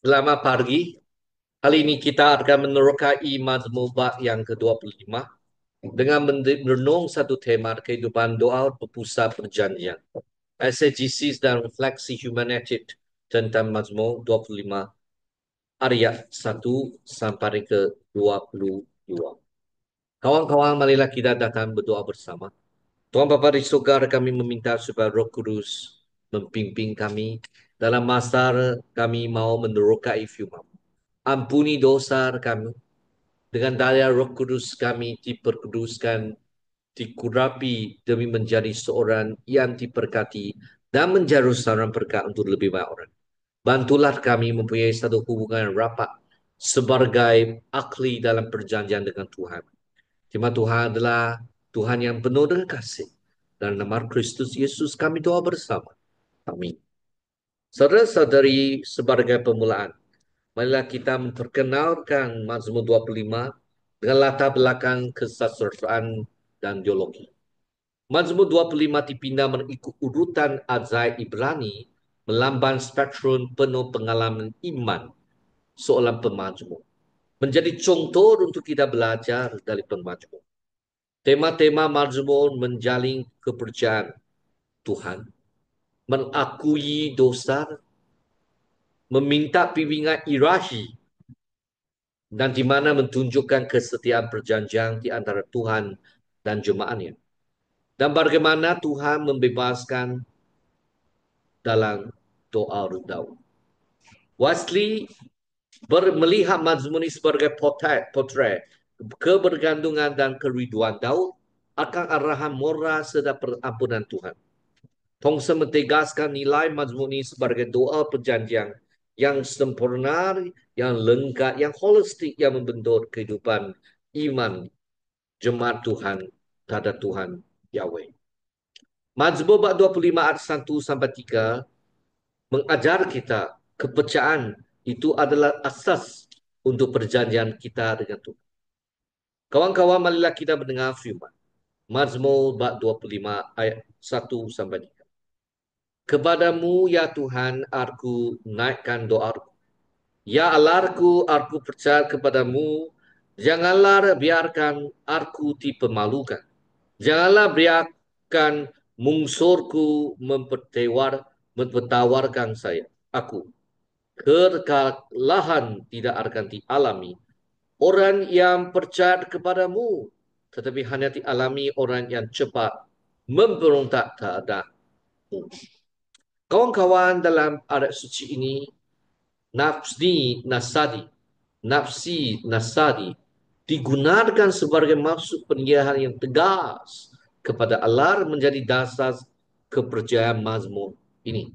Selamat pagi. Kali ini kita akan menerokai Mazmur bab yang ke-25 dengan merenung satu tema kehidupan doa berpusat perjanjian. Exegesis dan refleksi humanetik tentang Mazmur 25 ayat 1 sampai ke 22. Kawan-kawan, marilah kita datang berdoa bersama. Tuhan Bapa di surga, kami meminta supaya Roh Kudus membimbing kami dalam masa kami mau menerokai firman. Ampuni dosa kami. Dengan daya Roh Kudus kami diperkuduskan, dikurapi demi menjadi seorang yang diberkati dan menjadi seorang berkat untuk lebih banyak orang. Bantulah kami mempunyai satu hubungan rapat sebagai ahli dalam perjanjian dengan Tuhan. Terima Tuhan adalah Tuhan yang penuh dengan kasih. Dan nama Kristus Yesus kami doa bersama. Amin. Saudara-saudari, sebagai permulaan, marilah kita memperkenalkan Mazmur 25 dengan latar belakang kesastraan dan teologi. Mazmur 25 dipindah mengikut urutan Azai Ibrani melambang spektrum penuh pengalaman iman seorang pemazmur. Menjadi contoh untuk kita belajar dari pemazmur. Tema-tema mazmur menjalin kepercayaan Tuhan, mengakui dosa, meminta bimbingan ilahi dan di mana menunjukkan kesetiaan perjanjian di antara Tuhan dan jemaatnya. Dan bagaimana Tuhan membebaskan dalam doa Daud. Wesley melihat Mazmur ini sebagai potret kebergantungan dan keriduan Daud akan arahan moral serta perampunan Tuhan. Thompson mentegaskan nilai Mazmur ini sebagai doa perjanjian yang sempurna, yang lengkap, yang holistik, yang membentuk kehidupan iman jemaat Tuhan terhadap Tuhan Yahweh. Mazmur bab 25 ayat 1 sampai 3 mengajar kita kepercayaan itu adalah asas untuk perjanjian kita dengan Tuhan. Kawan-kawan, marilah kita mendengar firman. Mazmur bab 25 ayat 1 sampai 3. Kepadamu ya Tuhan aku naikkan doaku. Ya Allahku, aku percaya kepadamu. Janganlah biarkan aku dipermalukan. Janganlah biarkan mungsurku mempertawarkan saya. Aku. Kekalahan tidak akan dialami orang yang percaya kepadamu, tetapi hanya dialami orang yang cepat memberontak terhadapmu. Kawan-kawan, dalam ayat suci ini, nafsi nasadi digunakan sebagai maksud penyiaran yang tegas kepada Allah menjadi dasar kepercayaan Mazmur ini.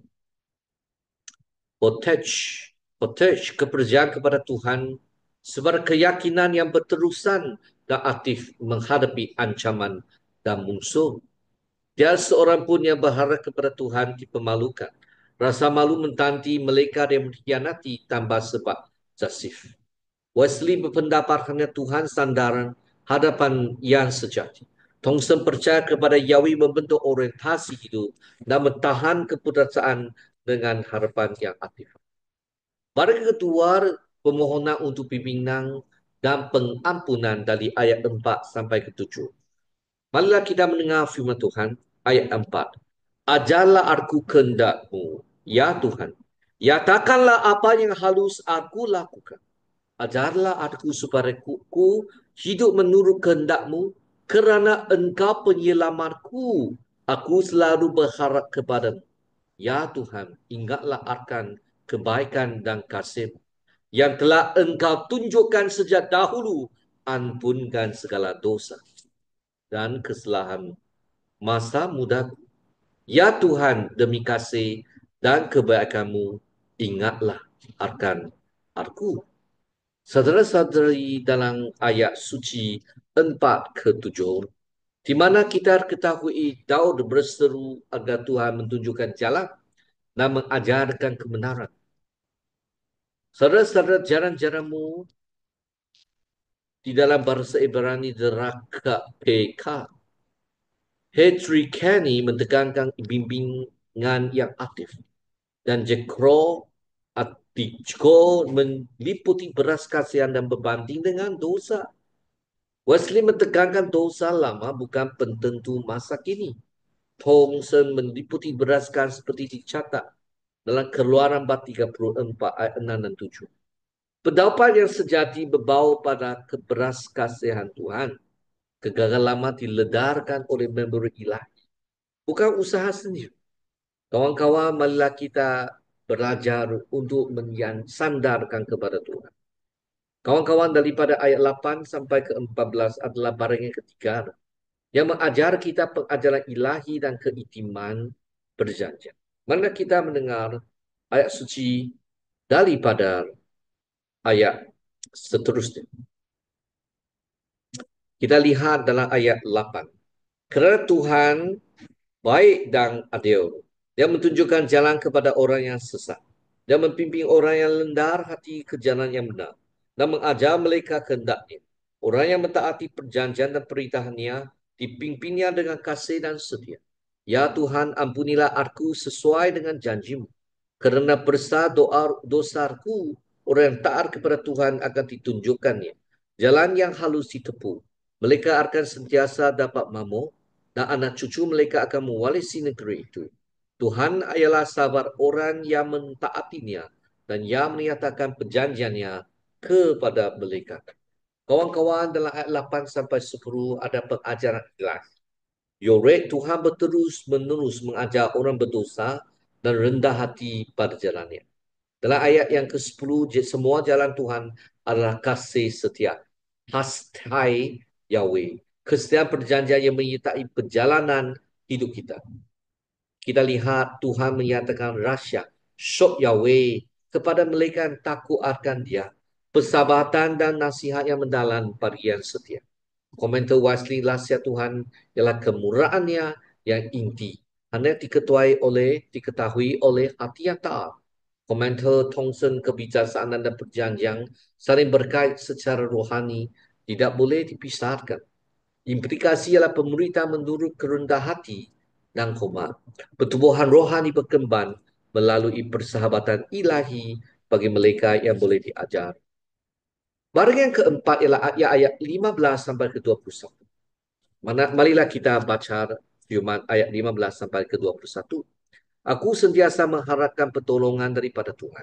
Potage kepercayaan kepada Tuhan sebagai keyakinan yang berterusan dan aktif menghadapi ancaman dan musuh. Tiada seorang pun yang berharap kepada Tuhan dipermalukan. Rasa malu menanti mereka yang mengkhianati tanpa sebab jasif. Wesley berpendapat hanya Tuhan sandaran hadapan yang sejati. Thompson percaya kepada Yahweh membentuk orientasi hidup dan bertahan keputusaan dengan harapan yang aktif. Baris kedua, permohonan untuk bimbingan dan pengampunan dari ayat 4 sampai ke 7. Marilah kita mendengar firman Tuhan, ayat 4. Ajarlah aku kehendakmu, ya Tuhan. Nyatakanlah apa yang harus aku lakukan. Ajarlah aku supaya ku hidup menurut kehendakmu, kerana engkau penyelamatku. Aku selalu berharap kepadamu. Ya Tuhan, ingatlah akan kebaikan dan kasih yang telah engkau tunjukkan sejak dahulu. Ampunkan segala dosa dan kesalahan masa mudaku. Ya Tuhan, demi kasih dan kebaikanmu, ingatlah akan aku. Saudara-saudari, dalam ayat suci 4 ke 7, di mana kita ketahui Daud berseru agar Tuhan menunjukkan jalan dan mengajarkan kebenaran. Saudara-saudara, jalan-jalanmu di dalam bahasa Ibrani deraka PK. Hedri Kenny mentekankan bimbingan yang aktif. Dan Jekro Dikau meliputi beras kasihan dan berbanding dengan dosa. Wesley menekankan dosa lama bukan penentu masa kini. Thompson meliputi beraskan seperti dicatat dalam Keluaran bab 34 ayat 6 dan 7. Pendapat yang sejati berbau pada keberas kasihan Tuhan. Kegagalan lama diledarkan oleh memberi ilahi. Bukan usaha sendiri. Kawan-kawan, marilah kita belajar untuk sandarkan kepada Tuhan. Kawan-kawan, daripada ayat 8 sampai ke 14 adalah barangan ketiga yang mengajar kita pengajaran ilahi dan keitiman perjanjian. Mana kita mendengar ayat suci daripada ayat seterusnya. Kita lihat dalam ayat 8. Kerana Tuhan baik dan adil. Dia menunjukkan jalan kepada orang yang sesat. Dia membimbing orang yang lendar hati ke jalan yang benar. Dan mengajar mereka kehendaknya. Orang yang mentaati perjanjian dan perintahnya dipimpinnya dengan kasih dan setia. Ya Tuhan, ampunilah aku sesuai dengan janjimu. Kerana besar dosaku, orang yang taat kepada Tuhan akan ditunjukkannya. Jalan yang halus ditepu. Mereka akan sentiasa dapat mampu dan anak cucu mereka akan mewarisi negeri itu. Tuhan ialah sahabat orang yang mentaatinya dan yang menyatakan perjanjiannya kepada mereka. Kawan-kawan, dalam ayat 8 sampai 10 ada pengajaran jelas. Yoret Tuhan berterus menerus mengajar orang berdosa dan rendah hati pada jalannya. Dalam ayat yang ke-10, semua jalan Tuhan adalah kasih setia. Hastai Yahweh. Kesetiaan perjanjian yang menyertai perjalanan hidup kita. Kita lihat Tuhan menyatakan rahsia. Syok Yahweh kepada mereka yang takut akan dia. Persahabatan dan nasihat yang mendalam bagi yang setia. Komentar Wesley, rahsia Tuhan ialah kemurahannya yang inti. Hanya diketahui oleh hati yang taat. Komentar Thompson, kebijaksanaan dan perjanjian saling berkait secara rohani tidak boleh dipisahkan. Implikasi ialah pemerintah menurut kerendah hati dan hormat. Pertumbuhan rohani berkembang melalui persahabatan ilahi bagi mereka yang boleh diajar. Barangan yang keempat ialah ayat 15 sampai ke 21. Marilah kita baca firman ayat 15 sampai ke 21. Aku sentiasa mengharapkan pertolongan daripada Tuhan,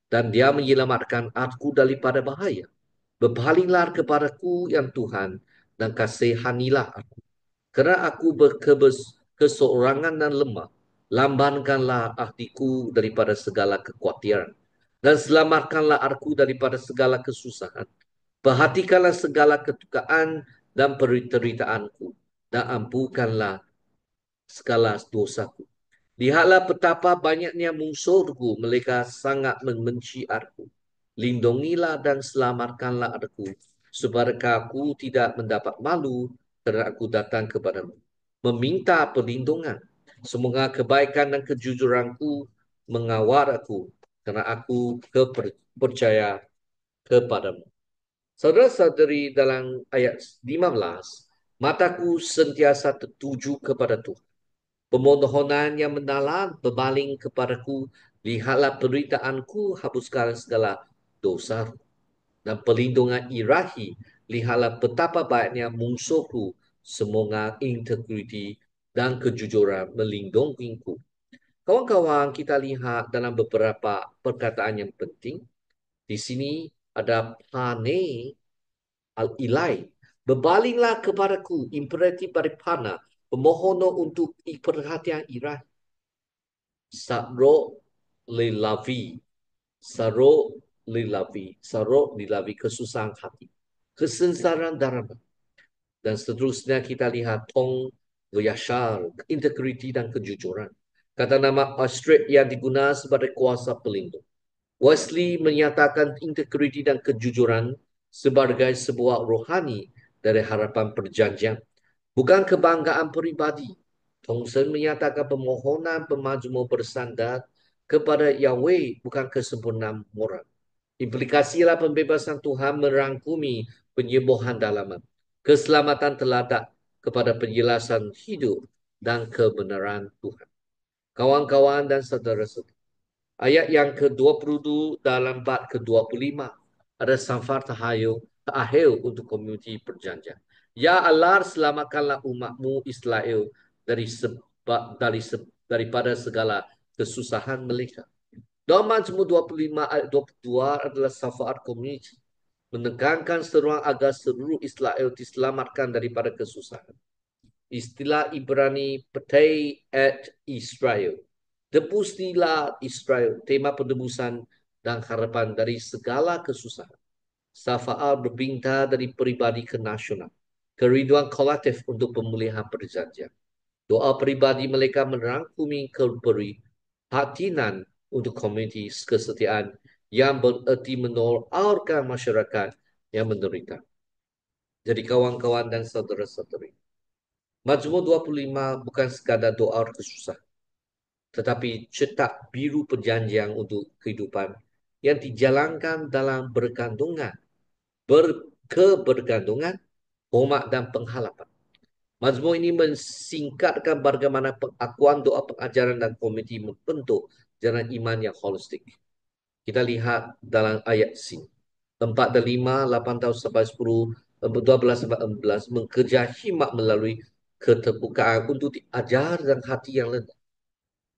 dan dia menyelamatkan aku daripada bahaya. Berpalinglah kepadaku yang Tuhan, dan kasihanilah aku. Kerana aku keseorangan dan lemah, lambankanlah hatiku daripada segala kekhawatiran, dan selamatkanlah aku daripada segala kesusahan. Perhatikanlah segala ketukaan dan penderitaanku, dan ampunkanlah segala dosaku. Lihatlah betapa banyaknya musuhku, mereka sangat membenci aku. Lindungilah dan selamatkanlah aku, supaya aku tidak mendapat malu kerana aku datang kepadamu. Meminta perlindungan. Semoga kebaikan dan kejujuranku mengawal aku, kerana aku percaya kepadamu. Saudara-saudari, dalam ayat 15, mataku sentiasa tertuju kepada Tuhan. Permohonan yang mendalam berbaling kepadaku, lihatlah penderitaanku, hapuskan segala dosa. Dan perlindungan ilahi, lihatlah betapa baiknya musuhku, semoga integriti dan kejujuran melindungiku. Kawan-kawan, kita lihat dalam beberapa perkataan yang penting. Di sini ada pane al-ilai. Berbalinglah kepadaku, imperatif dari pana. Pemohonan untuk perhatian ilahi. Saro lilavi. Saro lilavi. Saro lilavi. Kesusahan hati. Kesengsaraan darah. Dan seterusnya kita lihat tong yashar, integriti dan kejujuran. Kata nama Australia yang digunakan sebagai kuasa pelindung. Wesley menyatakan integriti dan kejujuran sebagai sebuah rohani dari harapan perjanjian, bukan kebanggaan peribadi. Thompson menyatakan permohonan pemajmu bersandar kepada Yahweh, bukan kesempurnaan moral. Implikasilah pembebasan Tuhan merangkumi penyembuhan dalaman, keselamatan teladak kepada penjelasan hidup dan kebenaran Tuhan. Kawan-kawan dan saudara-saudara, Ayat yang ke-22 dalam bab ke-25 ada samfar tahayu untuk komuniti perjanjian. Ya Allah, selamatkanlah umatmu Israel daripada segala kesusahan mereka. Doa Mazmur 25 ayat 22 adalah syafaat komuniti, menekankan seruan agar seluruh Israel diselamatkan daripada kesusahan. Istilah Ibrani Petei et Israel. Tebusilah Israel, tema penebusan dan harapan dari segala kesusahan. Syafaat berbinta dari peribadi ke nasional. Keriduan kolektif untuk pemulihan perjanjian. Doa pribadi mereka merangkumi keprihatinan untuk komuniti kesetiaan yang bererti menolorkan masyarakat yang menderita. Jadi kawan-kawan dan saudara-saudari, Mazmur 25 bukan sekadar doa kesusahan, tetapi cetak biru perjanjian untuk kehidupan yang dijalankan dalam kebergantungan, hormat dan pengharapan. Mazmur ini mensingkatkan bagaimana pengakuan doa pengajaran dan komuniti membentuk jalan iman yang holistik. Kita lihat dalam ayat sini. 4 dan 5, 8 tahun sampai 10, 12 sampai 14, mengerja himat melalui keterbukaan untuk diajar dan hati yang rendah.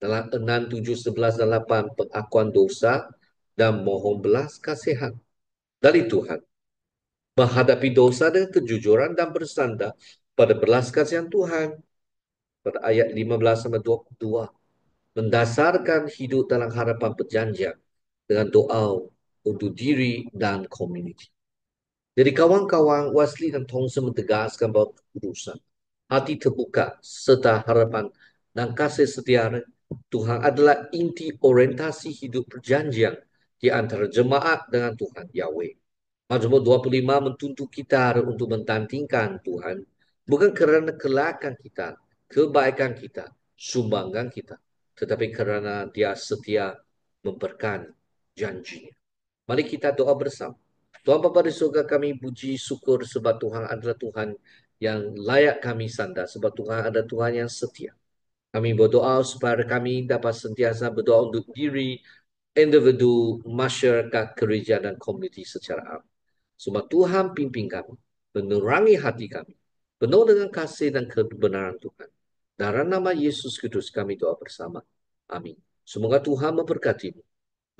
Dalam 6, 7, 11 dan 8, pengakuan dosa dan mohon belas kasihan dari Tuhan. Menghadapi dosa dengan kejujuran dan bersandar pada belas kasihan Tuhan. Pada ayat 15 sampai 22, mendasarkan hidup dalam harapan perjanjian dengan doa untuk diri dan komuniti. Jadi kawan-kawan, Wesley dan Thompson mentegaskan bahawa kekudusan, hati terbuka serta harapan dan kasih setia Tuhan adalah inti orientasi hidup perjanjian di antara jemaat dengan Tuhan Yahweh. Mazmur 25 menuntut kita untuk mentandingkan Tuhan bukan kerana kelayakan kita, kebaikan kita, sumbangan kita, tetapi kerana Dia setia memberkati janjinya. Mari kita doa bersama. Tuhan Bapa di surga, kami puji syukur sebab Tuhan adalah Tuhan yang layak kami sandar, sebab Tuhan adalah Tuhan yang setia. Kami berdoa supaya kami dapat sentiasa berdoa untuk diri, individu, masyarakat, gereja dan komuniti secara am. Sebab Tuhan pimpin kami, menerangi hati kami, penuh dengan kasih dan kebenaran Tuhan. Dalam nama Yesus Kristus kami doa bersama. Amin. Semoga Tuhan memberkatimu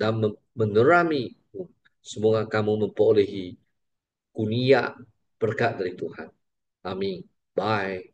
dan menerangimu. Semoga kamu memperolehi kurnia berkat dari Tuhan. Amin. Bye.